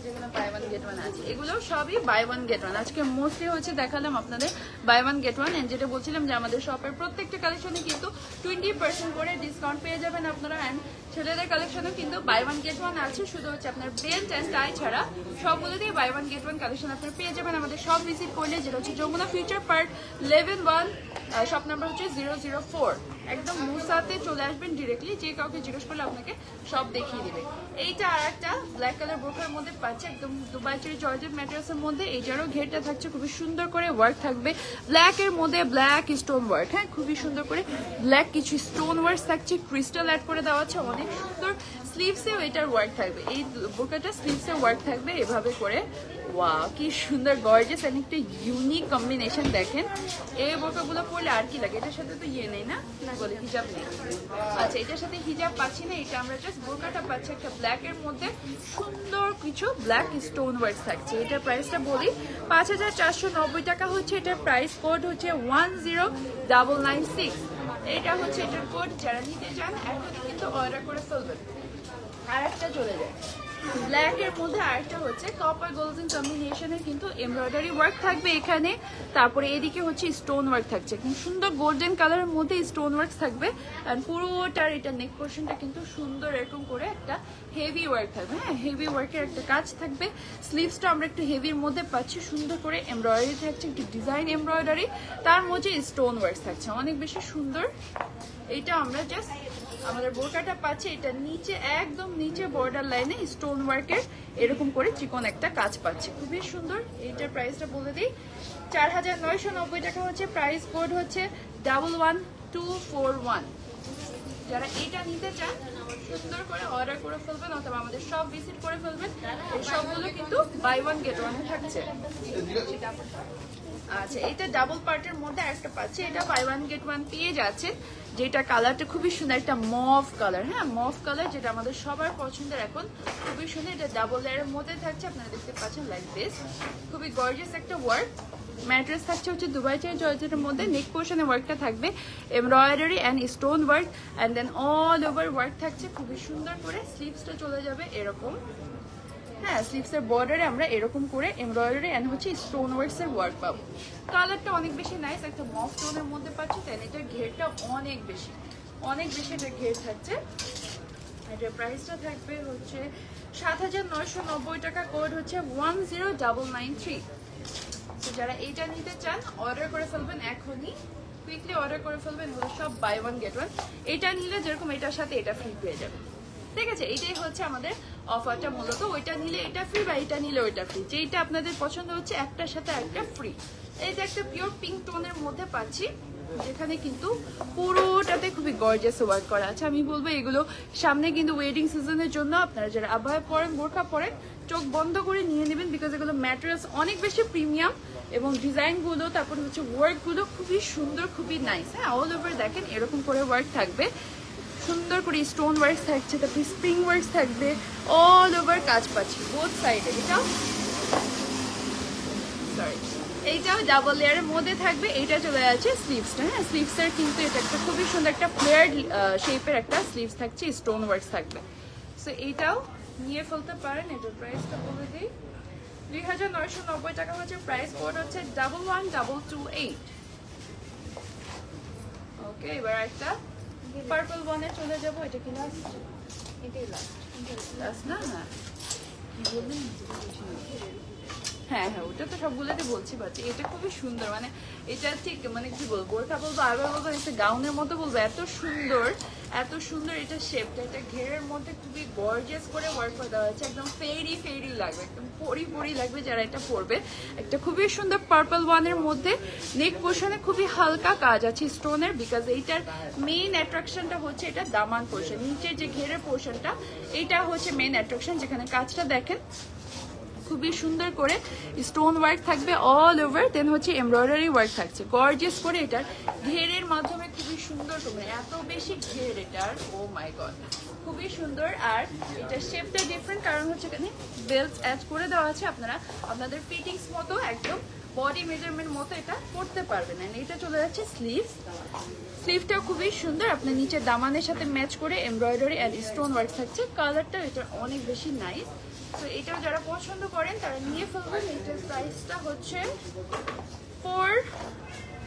যেগুলো বাই ওয়ান গেট ওয়ান আছে এগুলো সবই বাই ওয়ান গেট ওয়ান। আজকে মোস্টলি হচ্ছে দেখালাম আপনাদের buy one get one, and যেটা বলছিলাম যে আমাদের শপের প্রত্যেকটা কালেকশনে কিন্তু 20% করে ডিসকাউন্ট পেয়ে যাবেন আপনারা। অ্যান্ড ছেলেদের কালেকশনও কিন্তু বাই ওয়ান গেট ওয়ান আছে, শুধু হচ্ছে আপনার বেল্ট অ্যান্ড টাই ছাড়া সবগুলো দিয়ে buy one get one collection আপনারা পেয়ে যাবেন আমাদের সব ভিজিট করলে, যেটা হচ্ছে Jamuna future Park 11-1, shop number হচ্ছে 004। একদম মুসাতে চলে আসবেন ডিরেক্টলি, যে কাউকে জিজ্ঞেস করলে আপনাকে সব দেখিয়ে দিবে। এইটা আর একটা ব্ল্যাক কালার বোরখার মধ্যে পাচ্ছে, একদম দুবাই চেরি জর্জেট ম্যাটেরিয়ালসের মধ্যে। এইটারও ঘেরটা থাকছে খুবই সুন্দর করে ওয়ার্ক থাকবে, ব্ল্যাক এর মধ্যে ব্ল্যাক স্টোন ওয়ার্ক। হ্যাঁ, খুবই সুন্দর করে ব্ল্যাক কিছু স্টোন ওয়ার্ক থাকছে, ক্রিস্টাল অ্যাড করে দেওয়া আছে, অনেক সুন্দর। স্লিভসেও এটার ওয়ার্ক থাকবে, এই বোরখাটা স্লিভসে ওয়ার্ক থাকবে এভাবে করে। ওয়াও, কি সুন্দর গর্জিয়াস এন্ড একটা ইউনিক কম্বিনেশন। দেখেন এই বোরকাগুলো পরলে আর কি লাগে, এটার সাথে তো ইয়ে নেই না, বলে হিজাব নেই। আচ্ছা, এটার সাথে হিজাব পাচ্ছি না, এটা আমরা জাস্ট বোরকাটা পাচ্ছি একটা ব্ল্যাক এর মধ্যে সুন্দর কিছু ব্ল্যাক স্টোন ওয়ার্ক থাকছে। এটার প্রাইসটা বলি 5490 টাকা হচ্ছে এটার প্রাইস। কোড হচ্ছে 10996। এটা হচ্ছে এটার কোড। যারা নিতে চান এখনই কিন্তু অর্ডার করে ফেলবেন। আর একটা চলে যায় ব্ল্যাক এর মধ্যে, আরেকটা হচ্ছে কপার গোল্ডেন কম্বিনেশনের কিন্তু এমব্রয়ডারি ওয়ার্ক থাকবে এখানে। তারপরে এদিকে হচ্ছে স্টোন ওয়ার্ক থাকছে, খুব সুন্দর গোল্ডেন কালারের মধ্যে স্টোন ওয়ার্ক থাকবে। আর পুরোটার এটা নেক পোর্শনটা কিন্তু সুন্দর এরকম করে একটা হেভি ওয়ার্ক থাকবে। হ্যাঁ, হেভি ওয়ার্কের একটা কাজ থাকবে। স্লিভসটা আমরা একটু হেভির মধ্যে পাচ্ছি, সুন্দর করে এমব্রয়ডারি থাকছে, একটু ডিজাইন এমব্রয়ডারি, তার মধ্যে স্টোন ওয়ার্ক থাকছে, অনেক বেশি সুন্দর। এটা আমরা জাস্ট আমাদের বোরকাটা পাচ্ছি, এটা নিচে একদম নিচে বর্ডার লাইনে স্টোন ওয়ার্কের এরকম করে চিকন একটা কাজ পাচ্ছি, খুবই সুন্দর। এইটার প্রাইসটা বলে দিই 4990 টাকা হচ্ছে প্রাইস। কোড হচ্ছে 11241। যারা এটা নিতে চান সুন্দর করে অর্ডার করে ফেলবেন অথবা আমাদের সব ভিজিট করে ফেলবেন। এই সবগুলো কিন্তু বাই ওয়ান গেট ওয়ান থাকছে। আচ্ছা, এটা ডাবল পার্টের মধ্যে একটা পাচ্ছে, এটা বাই ওয়ান গেট ওয়ান পেয়ে যাচ্ছে, যেটা কালারটা খুবই সুন্দর, একটা মভ কালার। হ্যাঁ, মভ কালার, যেটা আমাদের সবার পছন্দের এখন, খুবই সুন্দর। এটা ডাবল লেয়ারের মধ্যে থাকছে, আপনারা দেখতে পাচ্ছেন লাইক দিস, খুবই গর্জিয়াস একটা ওয়ার্ক। ম্যাট্রেস থাকছে হচ্ছে দুবাই চেরি জর্জেটের মধ্যে, নেক পোর্শনে ওয়ার্কটা থাকবে embroidery and stone work, and then all over work থাকছে খুবই সুন্দর করে। স্লিভসটা চলে যাবে এরকম। হ্যাঁ, স্লিভসের বর্ডারে আমরা এরকম করে এমব্রয়ডারি এন্ড হচ্ছে স্টোন ওয়ার্কস এর ওয়ার্ক পাবো। কালারটা অনেক বেশি নাইস, একটা মফ টোনের মধ্যে পাচ্ছি, তাই এটার ঘেরটা অনেক বেশি এটা ঘের থাকছে। এটার প্রাইসটা থাকবে হচ্ছে 7990 টাকা। কোড হচ্ছে 10993। তো যারা এইটা নিতে চান অর্ডার করে ফেলবেন এখনই, কুইকলি অর্ডার করে ফেলবেন, এগুলো সব বাই ওয়ান গেট ওয়ান। এটা নিলে যেরকম এটার সাথে এটা ফ্রি পেয়ে যাবে, ঠিক আছে? এটাই হচ্ছে আমাদের অফারটা মূলত। ওইটা নিলে এটা ফ্রি বা এটা নিলে ওইটা ফ্রি, যেইটা আপনাদের পছন্দ হচ্ছে একটার সাথে একটা ফ্রি। এইটা একটা পিওর পিঙ্ক টোনের মধ্যে পাচ্ছি, যেখানে কিন্তু পুরোটাতে খুবই গর্জিয়াস ওয়ার্ক করা আছে। আমি বলবো এগুলো সামনে কিন্তু ওয়েডিং সিজনের জন্য আপনারা যারা আবহাওয়া পরেন, বোরকা পরেন, চোখ বন্ধ করে নিয়ে নেবেন, বিকজ এগুলো ম্যাটেরিয়ালস অনেক বেশি প্রিমিয়াম এবং ডিজাইনগুলো, তারপর হচ্ছে ওয়ার্কগুলো খুবই সুন্দর, খুবই নাইস। হ্যাঁ, অল ওভার দেখেন এরকম করে ওয়ার্ক থাকবে, সুন্দর করে স্টোন ওয়ার্ক থাকছে, তারপরে স্প্রিং ওয়ার্ক থাকবে, অল ওভার কাজ পাচ্ছি বোথ সাইডে। এইটাও ডাবল লেয়ারের মধ্যে থাকবে। এইটা চলে যাচ্ছে স্লিভসটা। হ্যাঁ, স্লিভসের কিন্তু এটা একটা খুবই সুন্দর একটা ফ্লেয়ার শেপের একটা স্লিভস থাকছে, স্টোন ওয়ার্ক থাকবে। সো এইটাও নিয়ে ফেলতে পারেন। এটার প্রাইসটা বলে দিই 2990 টাকা হচ্ছে প্রাইস। কোড হচ্ছে 11228। ওকে, এবার একটা পার্পল ওয়ানে চলে যাবো। এটা কি লাস্ট? এটাই লাস্ট না, হ্যাঁ কি বললেন? হ্যাঁ, ওটা তো সবগুলোতে বলছি বাচ্চা। এটা খুবই সুন্দর, মানে এটা ঠিক মানে কি বলবো, বোরখা বলবো, আবার বলবো একটা গাউনের মতো বলবো, এত সুন্দর এটা শেপটা। এটা ঘেরের মধ্যে খুবই গর্জিয়াস করে ওয়ার্ক করে দেওয়া হচ্ছে, একদম ফেরি লাগবে, একদম পরি লাগবে যারা এটা পরবে। একটা খুবই সুন্দর পার্পল ওয়ানের মধ্যে নেক পোর্শনে খুবই হালকা কাজ আছে স্টোনের, বিকজ এইটার মেইন অ্যাট্রাকশনটা হচ্ছে এটা দামান পোর্শন, নিচে যে ঘেরের পোর্শনটা, এইটা হচ্ছে মেইন অ্যাট্রাকশন, যেখানে কাজটা দেখেন খুবই সুন্দর করে স্টোন ওয়ার্ক থাকবে অল ওভার, দেন হচ্ছে এমব্রয়ডারি ওয়ার্ক থাকছে গর্জিয়াস করে। এটার ঘেরের মাধ্যমে খুবই সুন্দর, এত বেশি ঘের এটার, ও মাই গড, খুবই সুন্দর। আর এটার শেপটা ডিফারেন্ট, কারণ হচ্ছে এখানে বেল্ট অ্যাড করে দেওয়া আছে, আপনারা আপনাদের ফিটিংস মতো একদম বডি মেজারমেন্ট মতো এটা করতে পারবেন। আর এটা চলে যাচ্ছে স্লিভটাও খুবই সুন্দর, আপনার নিচে দামানের সাথে ম্যাচ করে এমব্রয়ডারি অ্যান্ড স্টোন ওয়ার্ক থাকছে। কালারটা এটা অনেক বেশি নাইস, তো এটাও যারা পছন্দ করেন তারা নিয়ে ফেলবেন। এটার প্রাইসটা হচ্ছে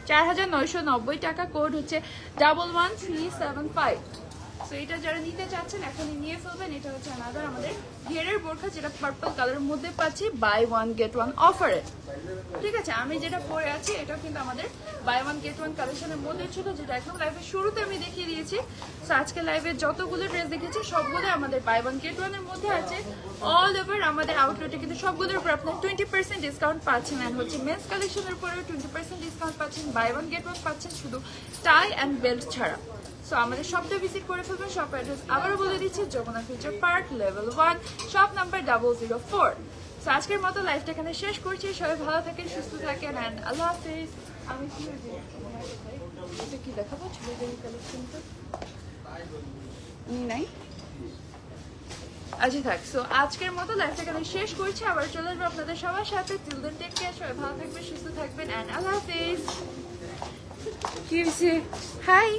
4,990 টাকা, কোড হচ্ছে 11375। তো এটা যারা নিতে চাচ্ছেন এখনই নিয়ে ফেলবেন। এটা হচ্ছে আনাদার আমাদের ঘেরের বোরখা, যেটা পার্পল কালারের মধ্যে পাচ্ছি বাই ওয়ান গেট ওয়ান অফারে। ঠিক আছে, আমি যেটা পরে আছি এটাও কিন্তু আমাদের বাই ওয়ান গেট ওয়ান কালেকশনের মধ্যে ছিল, যেটা একদম লাইভের শুরুতে আমি দেখিয়ে দিয়েছি। তো আজকে লাইভে যতগুলো ড্রেস দেখেছি সবগুলো আমাদের বাই ওয়ান গেট ওয়ানের মধ্যে আছে। অল ওভার আমাদের আউটলেটে কিন্তু সবগুলোর উপর আপনার 20% ডিসকাউন্ট পাচ্ছেন। অ্যান্ড হচ্ছে মেন্স কালেকশনের উপরেও 20% ডিসকাউন্ট পাচ্ছেন। বাই ওয়ান গেট ওয়ান পাচ্ছেন শুধু টাই অ্যান্ড বেল্ট ছাড়া। সো আমাদের শপটা ভিজিট করে ফেলবেন। শপ অ্যাড্রেস আবারও বলে দিচ্ছি, Jamuna future park, level 1, shop number 004। So আজকের মতো লাইফটা এখানে শেষ করছি। সবাই ভালো থাকেন, সুস্থ থাকেন, অ্যান্ড আল্লাহ হাফিজ। আমি কি দেখাবো ছেলেদের কালেকশনটা নাই। আচ্ছা থাক। সো আজকের মতো লাইফটা এখানে শেষ করছি, আবার চলে আসবো আপনাদের সবার সাথে। টিল দেন টেক কেয়ার, সবাই ভালো থাকবেন, সুস্থ থাকবেন, অ্যান্ড আল্লাহ হাফিজ। কি হয়েছে? হাই।